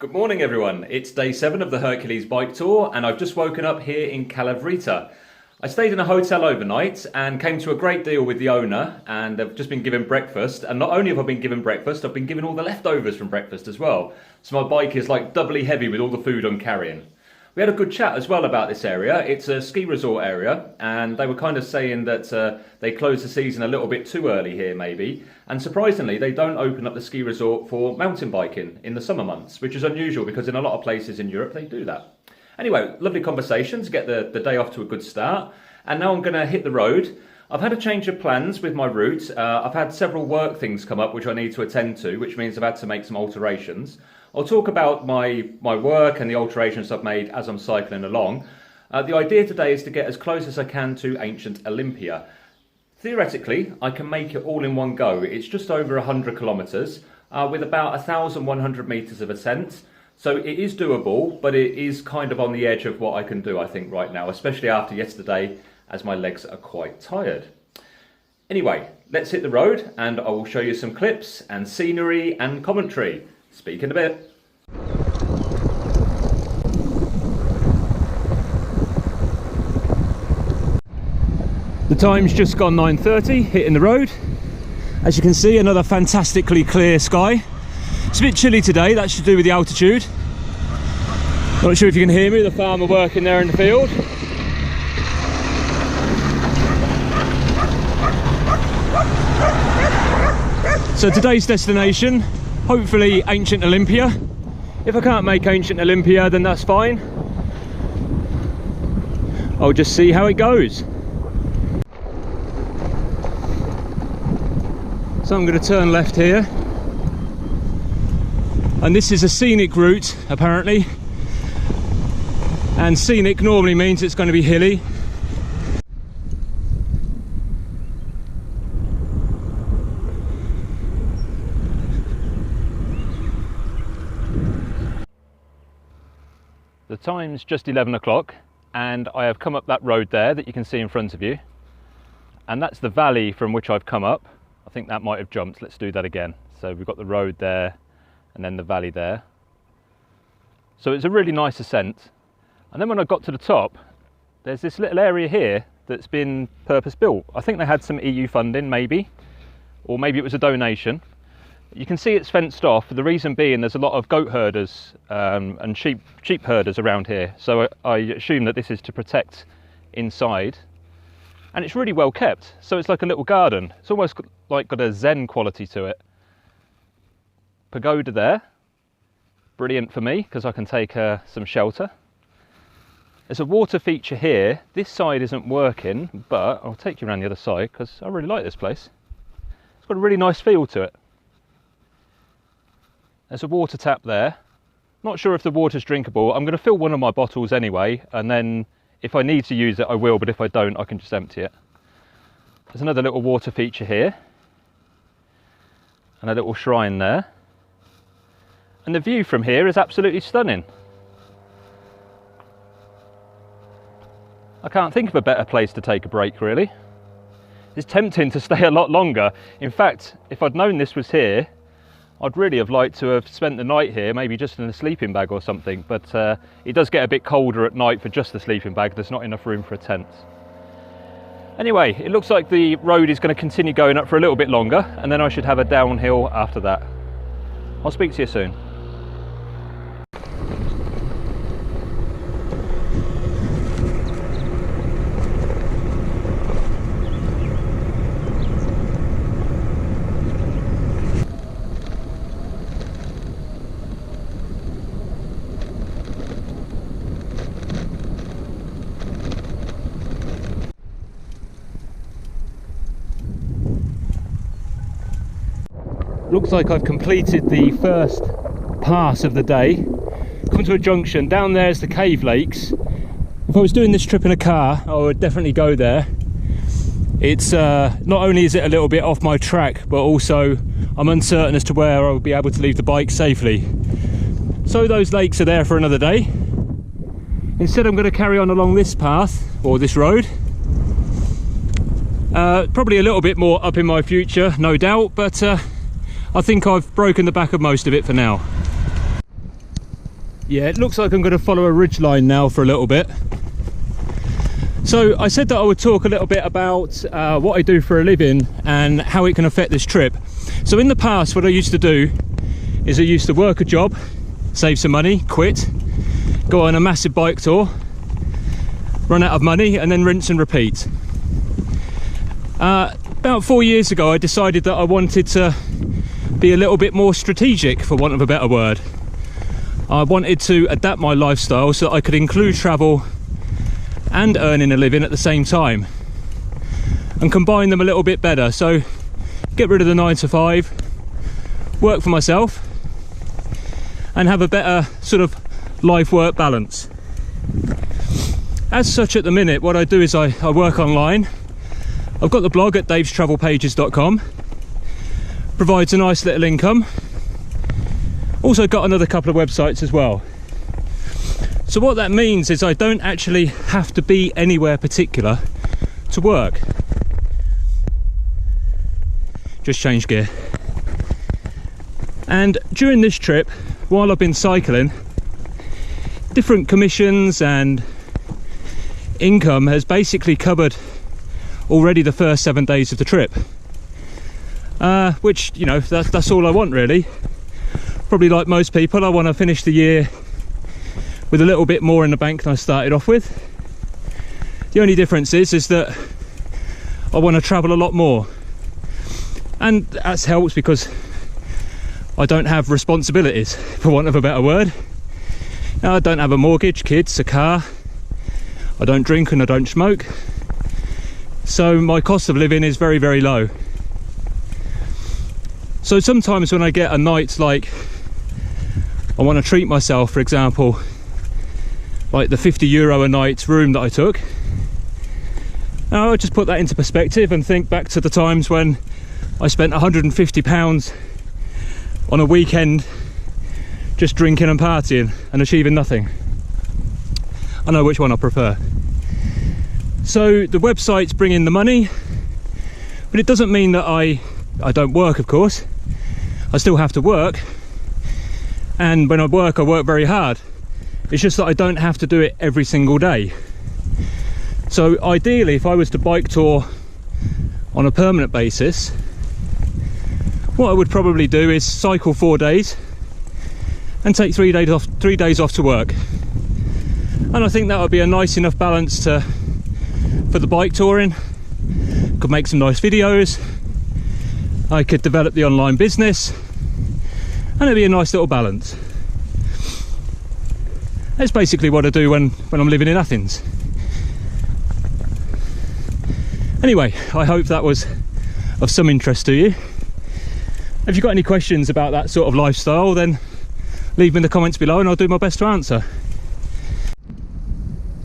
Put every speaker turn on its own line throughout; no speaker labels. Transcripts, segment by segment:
Good morning everyone, it's day 7 of the Hercules Bike Tour and I've just woken up here in Kalavrita. I stayed in a hotel overnight and came to a great deal with the owner, and I've just been given breakfast, and not only have I been given breakfast, I've been given all the leftovers from breakfast as well. So my bike is like doubly heavy with all the food I'm carrying. We had a good chat as well about this area. It's a ski resort area and they were kind of saying that they closed the season a little bit too early here maybe, and surprisingly they don't open up the ski resort for mountain biking in the summer months, which is unusual because in a lot of places in Europe they do that. Anyway, lovely conversations, get the day off to a good start, and now I'm going to hit the road. I've had a change of plans with my route. I've had several work things come up which I need to attend to, which means I've had to make some alterations. I'll talk about my work and the alterations I've made as I'm cycling along. The idea today is to get as close as I can to ancient Olympia. Theoretically, I can make it all in one go. It's just over 100 kilometres with about 1,100 metres of ascent. So it is doable, but it is kind of on the edge of what I can do, I think, right now, especially after yesterday, as my legs are quite tired. Anyway, let's hit the road and I will show you some clips and scenery and commentary. Speak in a bit. The time's just gone 9:30, hitting the road. As you can see, another fantastically clear sky. It's a bit chilly today, that's to do with the altitude. Not sure if you can hear me, the farmer working there in the field. So today's destination, hopefully ancient Olympia. If I can't make ancient Olympia, then that's fine. I'll just see how it goes. So I'm going to turn left here. And this is a scenic route, apparently. And scenic normally means it's going to be hilly. The time's just 11 o'clock and I have come up that road there that you can see in front of you. And that's the valley from which I've come up. I think that might have jumped. Let's do that again. So we've got the road there and then the valley there. So it's a really nice ascent. And then when I got to the top, there's this little area here that's been purpose built. I think they had some EU funding maybe, or maybe it was a donation. You can see it's fenced off, the reason being there's a lot of goat herders and sheep herders around here. So I assume that this is to protect inside. And it's really well kept, so it's like a little garden. It's almost like got a zen quality to it. Pagoda there, brilliant for me because I can take some shelter. There's a water feature here. This side isn't working, but I'll take you around the other side because I really like this place. It's got a really nice feel to it. There's a water tap there. Not sure if the water's drinkable. I'm going to fill one of my bottles anyway, and then if I need to use it I will, but if I don't I can just empty it. There's another little water feature here and a little shrine there, and the view from here is absolutely stunning. I can't think of a better place to take a break really. It's tempting to stay a lot longer. In fact, if I'd known this was here, I'd really have liked to have spent the night here, maybe just in a sleeping bag or something, but it does get a bit colder at night for just the sleeping bag. There's not enough room for a tent. Anyway, it looks like the road is going to continue going up for a little bit longer, and then I should have a downhill after that. I'll speak to you soon. Looks like I've completed the first pass of the day. Come to a junction. Down there is the Cave Lakes. If I was doing this trip in a car, I would definitely go there. It's not only is it a little bit off my track, but also I'm uncertain as to where I will be able to leave the bike safely. So those lakes are there for another day. Instead I'm going to carry on along this path, or this road. Probably a little bit more up in my future, no doubt, but I think I've broken the back of most of it for now. Yeah, it looks like I'm going to follow a ridgeline now for a little bit. So I said that I would talk a little bit about what I do for a living and how it can affect this trip. So in the past, what I used to do is I used to work a job, save some money, quit, go on a massive bike tour, run out of money, and then rinse and repeat. About 4 years ago, I decided that I wanted to be a little bit more strategic, for want of a better word. I wanted to adapt my lifestyle so that I could include travel and earning a living at the same time, and combine them a little bit better. So get rid of the 9 to 5, work for myself, and have a better sort of life-work balance. As such, at the minute, what I do is I work online. I've got the blog at davestravelpages.com. Provides a nice little income. Also got another couple of websites as well. So what that means is I don't actually have to be anywhere particular to work. Just change gear. And during this trip, while I've been cycling, different commissions and income has basically covered already the first 7 days of the trip. Which, you know, that's all I want really. Probably like most people, I want to finish the year with a little bit more in the bank than I started off with. The only difference is that I want to travel a lot more, and that helps because I don't have responsibilities, for want of a better word. Now, I don't have a mortgage, kids, a car, I don't drink and I don't smoke, so my cost of living is very, very low. So sometimes when I get a night like I want to treat myself, for example, like the €50 a night room that I took, I'll just put that into perspective and think back to the times when I spent £150 on a weekend just drinking and partying and achieving nothing. I know which one I prefer. So the website's bringing the money, but it doesn't mean that I don't work, of course. I still have to work, and when I work very hard. It's just that I don't have to do it every single day. So ideally, if I was to bike tour on a permanent basis, what I would probably do is cycle 4 days and take 3 days off to work. And I think that would be a nice enough balance for the bike touring. Could make some nice videos, I could develop the online business, and it'd be a nice little balance. That's basically what I do when I'm living in Athens. Anyway, I hope that was of some interest to you. If you've got any questions about that sort of lifestyle, then leave them in the comments below and I'll do my best to answer.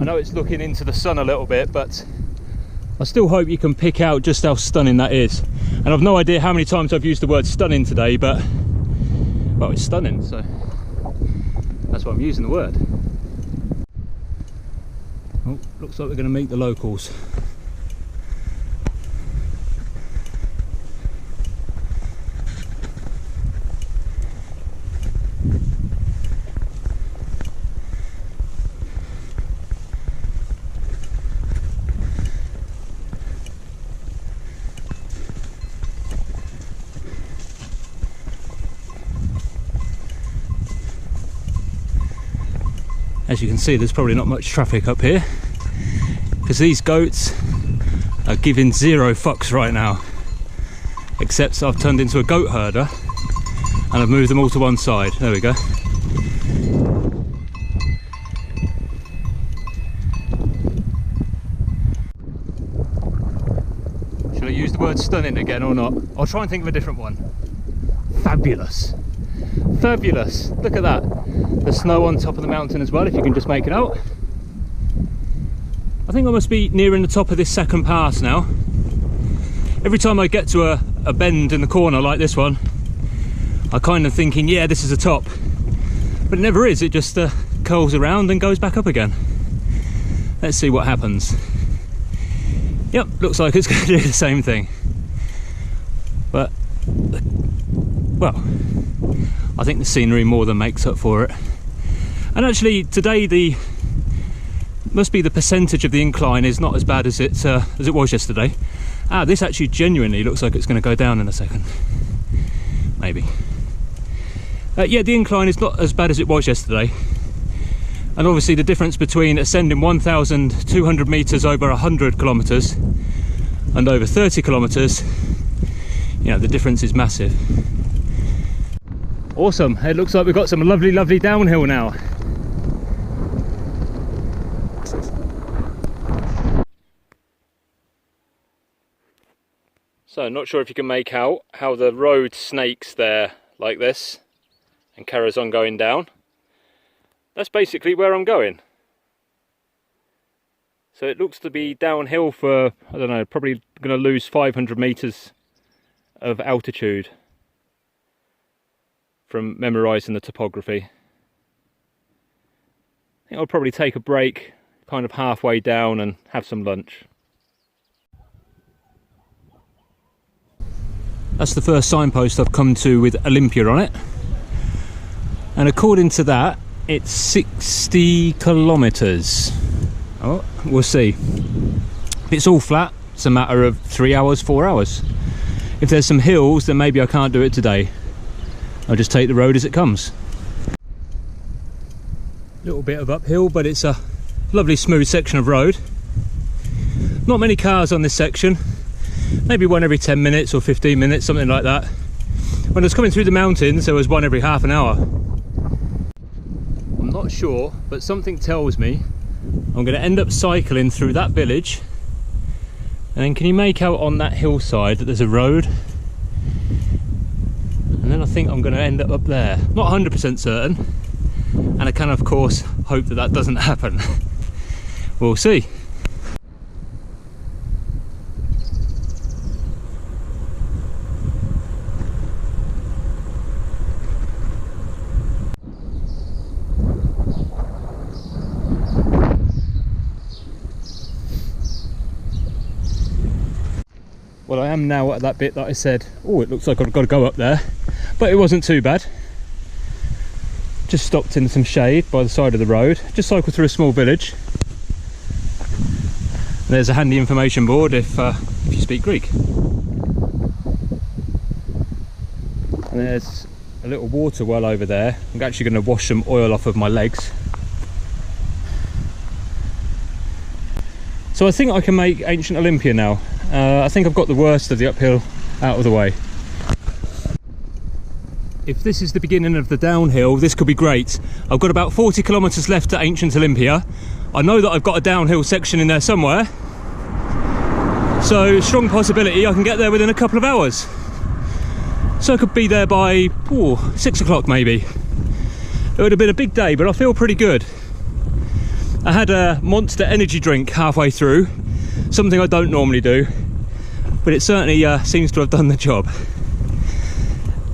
I know it's looking into the sun a little bit, but I still hope you can pick out just how stunning that is. And I've no idea how many times I've used the word stunning today, but well, it's stunning, so that's why I'm using the word. Oh, looks like we're going to meet the locals. As you can see, there's probably not much traffic up here because these goats are giving zero fucks right now, except I've turned into a goat herder and I've moved them all to one side. There we go. Should I use the word stunning again or not? I'll try and think of a different one. Fabulous. Fabulous. Look at that. The snow on top of the mountain as well, if you can just make it out. I think I must be nearing the top of this second pass now. Every time I get to a bend in the corner like this one, I kind of thinking, yeah, this is the top. But it never is, it just curls around and goes back up again. Let's see what happens. Yep, looks like it's going to do the same thing. But, well, I think the scenery more than makes up for it.
And actually today the percentage of the incline is not as bad as it was yesterday. This actually genuinely looks like it's going to go down in a second, maybe. Yeah, the incline is not as bad as it was yesterday, and obviously the difference between ascending 1,200 meters over 100 kilometers and over 30 kilometers, you know, the difference is massive. Awesome. It looks like we've got some lovely downhill now. So, not sure if you can make out how the road snakes there like this and carries on going down. That's basically where I'm going. So it looks to be downhill for, I don't know, probably going to lose 500 meters of altitude from memorizing the topography. I think I'll probably take a break kind of halfway down and have some lunch. That's the first signpost I've come to with Olympia on it, and according to that it's 60 kilometers. Oh, we'll see. If it's all flat, it's a matter of 3 hours, 4 hours. If there's some hills, then maybe I can't do it today. I'll just take the road as it comes. Little bit of uphill, but it's a lovely smooth section of road. Not many cars on this section. Maybe one every 10 minutes or 15 minutes, something like that. When I was coming through the mountains, there was one every half an hour. I'm not sure, but something tells me I'm going to end up cycling through that village. And then can you make out on that hillside that there's a road? And then I think I'm going to end up there. Not 100% certain. And I can, of course, hope that that doesn't happen. We'll see. Well, I am now at that bit that I said, oh, it looks like I've got to go up there, but it wasn't too bad. Just stopped in some shade by the side of the road, just cycled through a small village. There's a handy information board if you speak Greek. And there's a little water well over there. I'm actually going to wash some oil off of my legs. So I think I can make ancient Olympia now. I think I've got the worst of the uphill out of the way. If this is the beginning of the downhill, this could be great. I've got about 40 kilometers left to ancient Olympia. I know that I've got a downhill section in there somewhere. So, strong possibility I can get there within a couple of hours. So I could be there by 6 o'clock maybe. It would have been a big day, but I feel pretty good. I had a Monster energy drink halfway through, something I don't normally do, but it certainly seems to have done the job.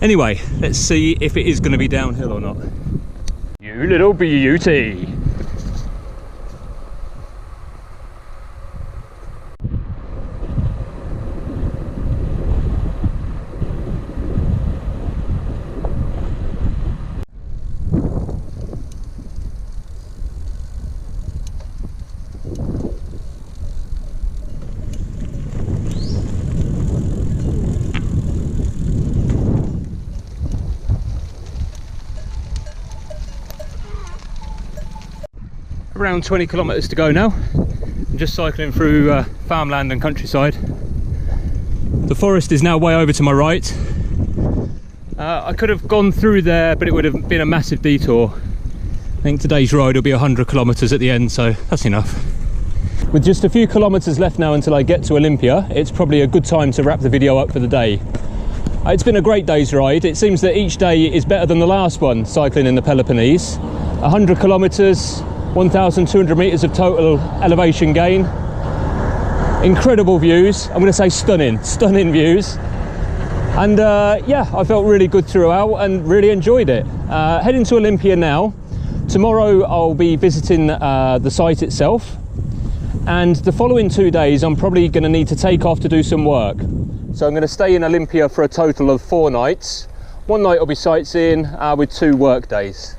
Anyway, let's see if it is going to be downhill or not. You little beauty! Around 20 kilometers to go now. I'm just cycling through farmland and countryside. The forest is now way over to my right. I could have gone through there, but it would have been a massive detour. I think today's ride will be 100 kilometers at the end, so that's enough. With just a few kilometers left now until I get to Olympia, it's probably a good time to wrap the video up for the day. It's been a great day's ride. It seems that each day is better than the last one, cycling in the Peloponnese. 100 kilometers, 1,200 meters of total elevation gain. Incredible views. I'm going to say stunning views. And yeah, I felt really good throughout and really enjoyed it. Heading to Olympia now. Tomorrow I'll be visiting the site itself. And the following 2 days I'm probably going to need to take off to do some work. So I'm going to stay in Olympia for a total of 4 nights. One night I'll be sightseeing with 2 work days.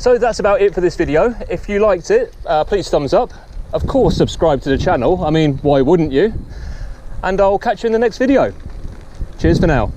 So that's about it for this video. If you liked it, please thumbs up. Of course, subscribe to the channel. I mean, why wouldn't you? And I'll catch you in the next video. Cheers for now.